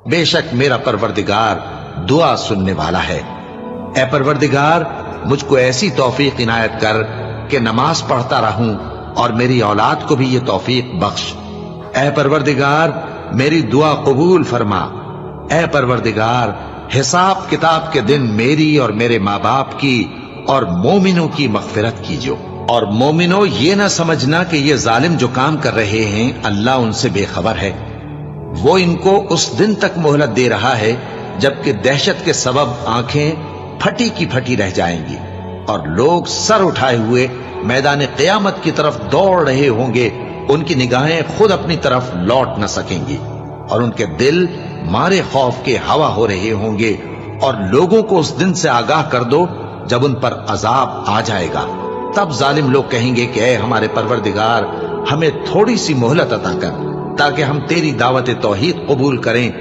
बेशक मेरा परवरदिगार दुआ सुनने वाला है। ए परवरदिगार, मुझको ऐसी तौफीक इनायत कर कि नमाज पढ़ता रहूं और मेरी औलाद को भी ये तौफीक बख्श। ए परवरदिगार, मेरी दुआ कबूल फरमा। ए परवरदिगार, हिसाब किताब के दिन मेरी और मेरे माँ बाप की और मोमिनों की मगफिरत कीजिए। और मोमिनो, ये ना समझना कि ये जालिम जो काम कर रहे हैं अल्लाह उनसे बेखबर है। वो इनको उस दिन तक मोहलत दे रहा है जबकि दहशत के सबब आंखें फटी की फटी रह जाएंगी और लोग सर उठाए हुए मैदान क़यामत की तरफ दौड़ रहे होंगे। उनकी निगाहें खुद अपनी तरफ लौट न सकेंगी और उनके दिल मारे खौफ के हवा हो रहे होंगे। और लोगों को उस दिन से आगाह कर दो जब उन पर अजाब आ जाएगा। तब जालिम लोग कहेंगे कि ऐ हमारे परवरदिगार, हमें थोड़ी सी मोहलत अता कर ताकि हम तेरी दावत तौहीद कबूल करें